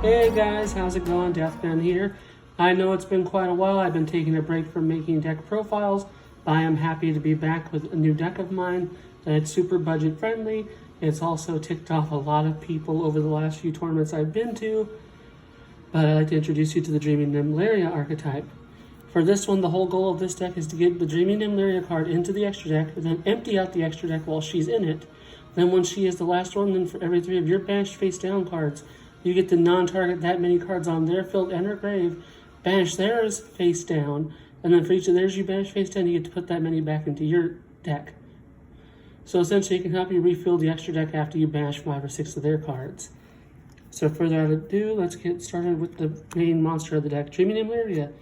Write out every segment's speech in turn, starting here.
Hey guys, how's it going? DeathGun here. I know it's been quite a while. I've been taking a break from making deck profiles, but I am happy to be back with a new deck of mine that's super budget friendly. It's also ticked off a lot of people over the last few tournaments I've been to, but I'd like to introduce you to the Dreaming Nemleria archetype. For this one, the whole goal of this deck is to get the Dreaming Nemleria card into the extra deck, and then empty out the extra deck while she's in it. Then when she is the last one, then for every 3 of your banished face down cards, you get to non-target that many cards on their field and her grave, banish theirs face down, and then for each of theirs you banish face down, you get to put that many back into your deck. So essentially it can help you refill the extra deck after you banish 5 or 6 of their cards. So further ado, let's get started with the main monster of the deck, Dreaming Nemleria.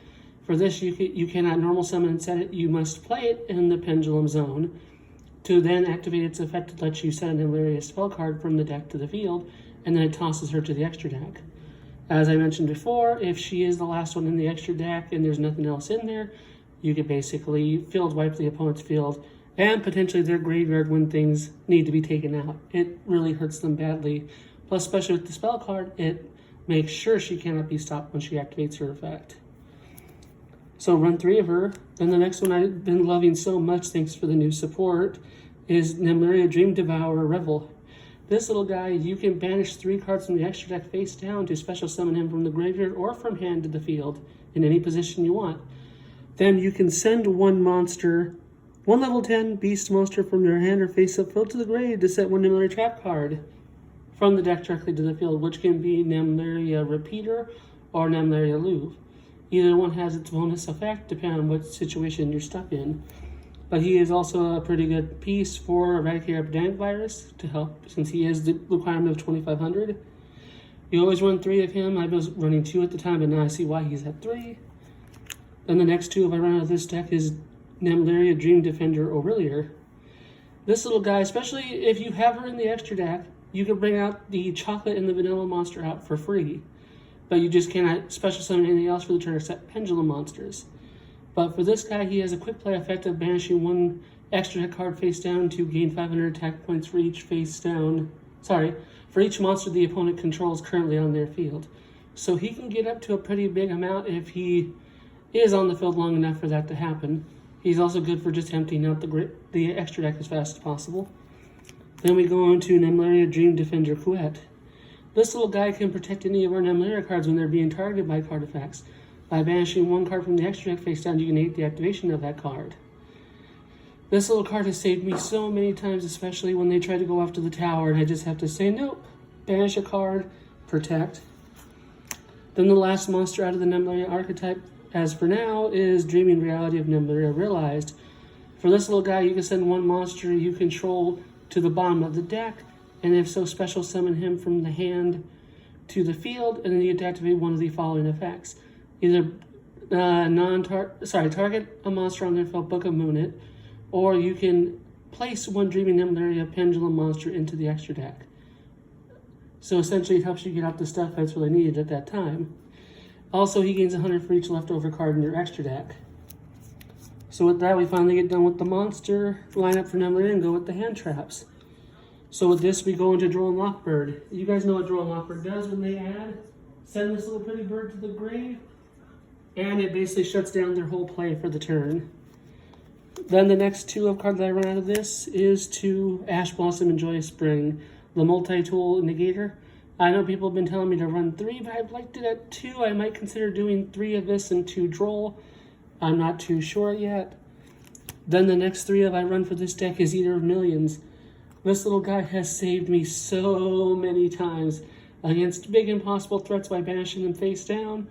For this, you cannot normal summon and set it, you must play it in the Pendulum Zone. To then activate its effect, it lets you set a Nemleria spell card from the deck to the field, and then it tosses her to the extra deck. As I mentioned before, if she is the last one in the extra deck and there's nothing else in there, you can basically field wipe the opponent's field and potentially their graveyard when things need to be taken out. It really hurts them badly. Plus, especially with the spell card, it makes sure she cannot be stopped when she activates her effect. So run 3 of her. Then the next one I've been loving so much, thanks for the new support, is Nemleria Dream Devourer Reveil. This little guy, you can banish 3 cards from the extra deck face down to special summon him from the graveyard or from hand to the field in any position you want. Then you can send one monster, one level 10 beast monster from your hand or face up field to the grave to set one Nemleria trap card from the deck directly to the field, which can be Nemleria Repeater or Nemleria Louvre. Either one has its bonus effect depending on what situation you're stuck in. But he is also a pretty good piece for Eradicate Epidemic Virus to help, since he is the requirement of 2,500. You always run 3 of him. I was running 2 at the time, but now I see why he's at 3. Then the next 2 if I run out of this deck is Nemleria Dream Defender Oreiller. This little guy, especially if you have her in the extra deck, you can bring out the chocolate and the vanilla monster out for free. But you just cannot special summon anything else for the turn except pendulum monsters. But for this guy, he has a quick play effect of banishing 1 extra deck card face down to gain 500 attack points for each for each monster the opponent controls currently on their field. So he can get up to a pretty big amount if he is on the field long enough for that to happen. He's also good for just emptying out the extra deck as fast as possible. Then we go on to Nemleria Dream Defender Couette. This little guy can protect any of our Nemleria cards when they're being targeted by card effects. By banishing 1 card from the extra deck face down, you can negate the activation of that card. This little card has saved me so many times, especially when they try to go after the tower, and I just have to say, nope, banish a card, protect. Then the last monster out of the Nemleria archetype, as for now, is Dreaming Reality of Nemleria Realized. For this little guy, you can send 1 monster you control to the bottom of the deck, and if so, special summon him from the hand to the field, and then you get to activate 1 of the following effects. Either target a monster on their field, Book of Moon it, or you can place 1 Dreaming Nemleria Pendulum monster into the extra deck. So essentially it helps you get out the stuff that's really needed at that time. Also, he gains 100 for each leftover card in your extra deck. So with that, we finally get done with the monster lineup for Nemleria and go with the hand traps. So with this, we go into Droll and Lockbird. You guys know what Droll and Lockbird does when they send this little pretty bird to the grave, and it basically shuts down their whole play for the turn. Then the next 2 of cards that I run out of this is to Ash Blossom and Joyous Spring, the multi-tool negator. I know people have been telling me to run 3, but I've liked it at 2. I might consider doing 3 of this and 2 Droll. I'm not too sure yet. Then the next 3 of I run for this deck is Eater of Millions. This little guy has saved me so many times against big impossible threats by banishing them face down.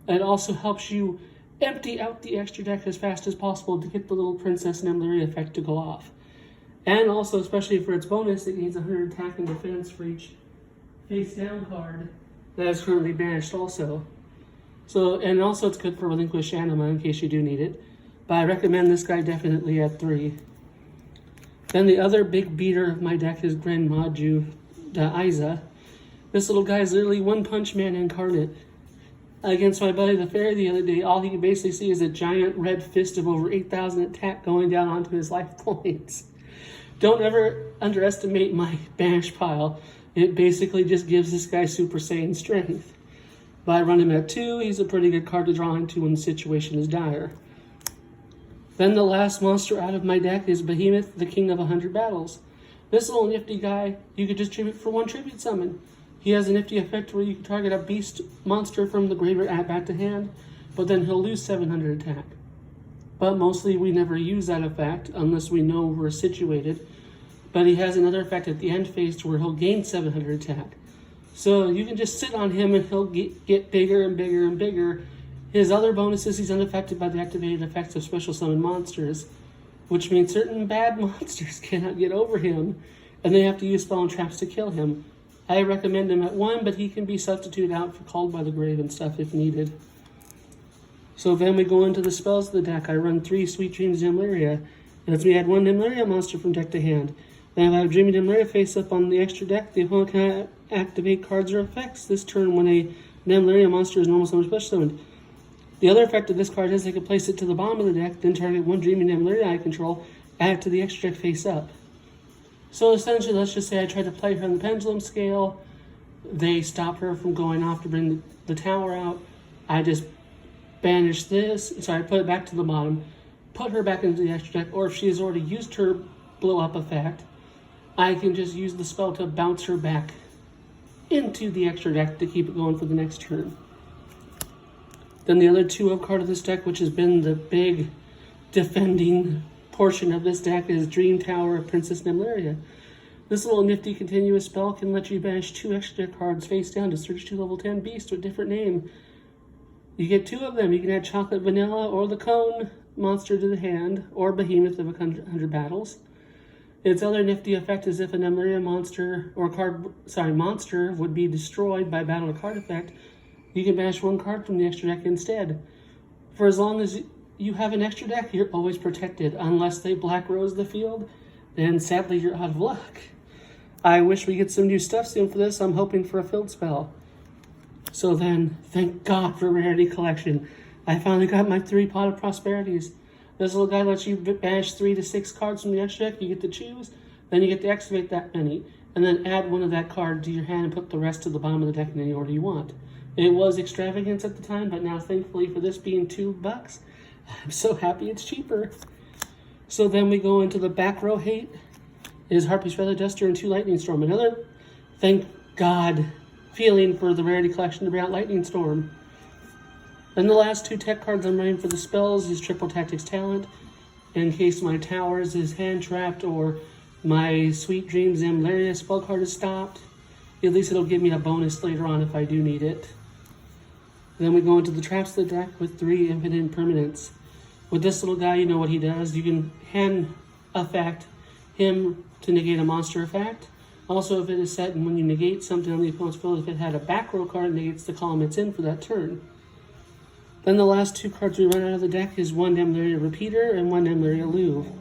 It also helps you empty out the extra deck as fast as possible to get the little Princess Nemleria effect to go off. And also, especially for its bonus, it gains 100 attack and defense for each face down card that is currently banished also. And also it's good for Relinquish Anima in case you do need it. But I recommend this guy definitely at 3. Then the other big beater of my deck is Gren Maju, the Eiza. This little guy is literally One Punch Man incarnate. Against my buddy the Fairy the other day, all he could basically see is a giant red fist of over 8,000 attack going down onto his life points. Don't ever underestimate my banish pile. It basically just gives this guy Super Saiyan strength. But I run him at 2. He's a pretty good card to draw into when the situation is dire. Then the last monster out of my deck is Behemoth, the King of 100 Battles. This little nifty guy, you could just tribute for 1 tribute summon. He has a nifty effect where you can target a beast monster from the graveyard add back to hand, but then he'll lose 700 attack. But mostly we never use that effect unless we know we're situated. But he has another effect at the end phase where he'll gain 700 attack. So you can just sit on him and he'll get bigger and bigger and bigger. His other bonus is he's unaffected by the activated effects of special summon monsters, which means certain bad monsters cannot get over him, and they have to use spell and traps to kill him. I recommend him at 1, but he can be substituted out for Called by the Grave and stuff if needed. So then we go into the spells of the deck. I run 3 Sweet Dreams Nemleria. It lets me add 1 Nemleria monster from deck to hand. Then if I have Dreaming Nemleria face up on the extra deck, the opponent can activate cards or effects this turn when a Nemleria monster is normal summoned or special summoned. The other effect of this card is they can place it to the bottom of the deck, then target 1 Dreaming Nemleria I control, add it to the extra deck face up. So essentially, let's just say I tried to play her on the pendulum scale. They stop her from going off to bring the tower out. I just banish this, so I put it back to the bottom, put her back into the extra deck, or if she has already used her blow up effect, I can just use the spell to bounce her back into the extra deck to keep it going for the next turn. Then the other 2-of card of this deck, which has been the big defending portion of this deck, is Dream Tower of Princess Nemleria. This little nifty continuous spell can let you banish 2 extra deck cards face down to search 2 level 10 beasts with a different name. You get 2 of them. You can add Chocolate Vanilla or the Cone monster to the hand, or Behemoth of 100 Battles. Its other nifty effect is if a Nemleria monster monster would be destroyed by battle or card effect, you can banish 1 card from the extra deck instead. For as long as you have an extra deck, you're always protected. Unless they Black Rose the field, then sadly you're out of luck. I wish we get some new stuff soon for this. I'm hoping for a field spell. So then, thank God for Rarity Collection. I finally got my 3 Pot of Prosperities. This little guy lets you banish 3 to 6 cards from the extra deck. You get to choose, then you get to activate that many, and then add 1 of that card to your hand and put the rest to the bottom of the deck in any order you want. It was extravagance at the time, but now thankfully for this being $2, I'm so happy it's cheaper. So then we go into the back row hate. It is Harpy's Feather Duster and 2 Lightning Storm. Another, thank God, feeling for the Rarity Collection to bring out Lightning Storm. Then the last 2 tech cards I'm running for the spells is Triple Tactics Talent, in case my towers is hand trapped or my Sweet Dreams Nemleria spell card is stopped. At least it'll give me a bonus later on if I do need it. Then we go into the traps of the deck with 3 Infinite Impermanents. With this little guy, you know what he does. You can hand effect him to negate a monster effect. Also, if it is set and when you negate something on the opponent's field, if it had a back row card, it negates the column it's in for that turn. Then the last 2 cards we run out of the deck is 1 Nemleria Repeater and 1 Nemleria Louvre.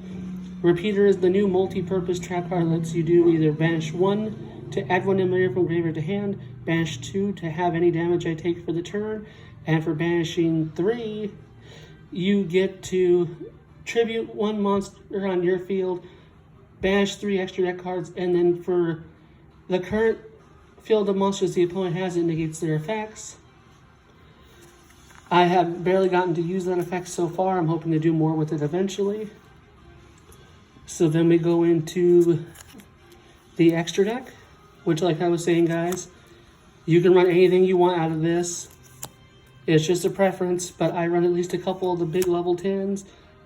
Repeater is the new multi-purpose trap card that lets you do either banish 1 to add 1 Nemleria from graveyard to hand, banish 2 to have any damage I take for the turn, and for banishing 3, you get to tribute 1 monster on your field, banish 3 extra deck cards, and then for the current field of monsters the opponent has, it negates their effects. I have barely gotten to use that effect so far. I'm hoping to do more with it eventually. So then we go into the extra deck, which, like I was saying, guys, you can run anything you want out of this. It's just a preference, but I run at least a couple of the big level 10s,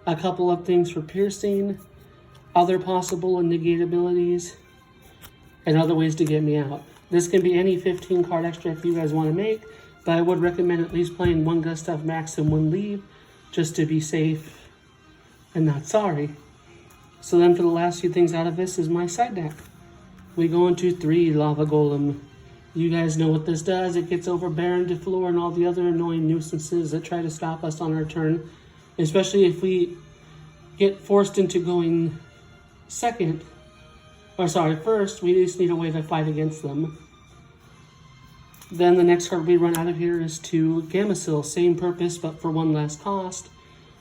a couple of things for piercing, other possible and negate abilities, and other ways to get me out. This can be any 15 card extra if you guys want to make, but I would recommend at least playing 1 Gustav Max and 1 Leave, just to be safe and not sorry. So then for the last few things out of this is my side deck. We go into 3 Lava Golem. You guys know what this does. It gets over Baron de Fleur and all the other annoying nuisances that try to stop us on our turn. Especially if we get forced into going first, we just need a way to fight against them. Then the next card we run out of here is 2 Gamecill. Same purpose, but for 1 less cost.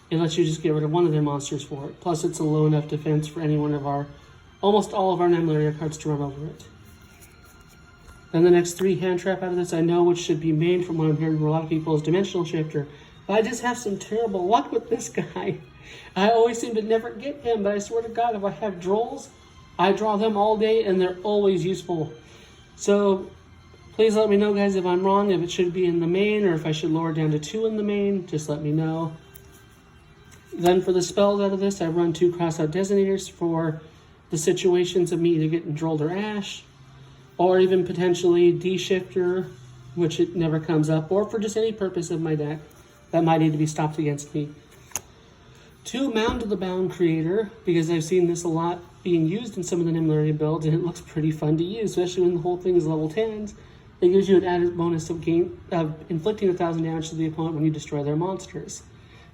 It lets you just get rid of 1 of their monsters for it. Plus it's a low enough defense for any one of our, almost all of our Nemleria cards to run over it. Then the next 3 hand trap out of this I know which should be main from what I'm hearing from a lot of people is Dimensional Shifter. But I just have some terrible luck with this guy. I always seem to never get him, but I swear to God, if I have Drolls, I draw them all day and they're always useful. So please let me know, guys, if I'm wrong, if it should be in the main or if I should lower it down to 2 in the main. Just let me know. Then for the spells out of this, I run 2 Crossout Designators for the situations of me either getting Droll or Ash, or even potentially D-Shifter, which it never comes up, or for just any purpose of my deck that might need to be stopped against me. 2 Mound to the Bound Creator, because I've seen this a lot being used in some of the Nemleria builds, and it looks pretty fun to use, especially when the whole thing is level 10s. It gives you an added bonus of inflicting 1,000 damage to the opponent when you destroy their monsters.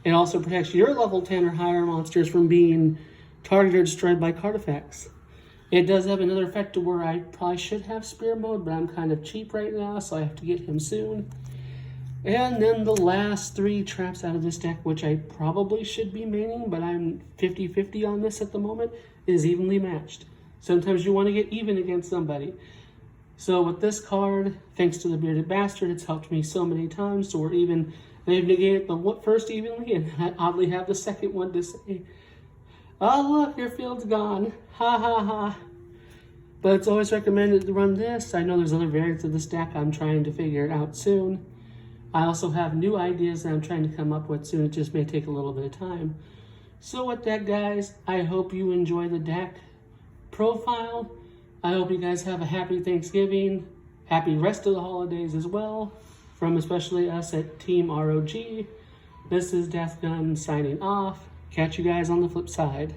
It also protects your level 10 or higher monsters from being targeted or destroyed by card effects. It does have another effect to where I probably should have Spear Mode, but I'm kind of cheap right now, so I have to get him soon. And then the last 3 traps out of this deck, which I probably should be maining, but I'm 50-50 on this at the moment, is Evenly Matched. Sometimes you want to get even against somebody. So with this card, thanks to the Bearded Bastard, it's helped me so many times, so we're even. They've negated the first evenly, and I oddly have the second one to say, oh look, your field's gone, ha ha ha. But it's always recommended to run this. I know there's other variants of this deck. I'm trying to figure it out soon. I also have new ideas that I'm trying to come up with soon. It just may take a little bit of time. So with that, guys, I hope you enjoy the deck profile. I hope you guys have a happy Thanksgiving, happy rest of the holidays as well, from especially us at Team R.O.G. This is DeathGun signing off. Catch you guys on the flip side.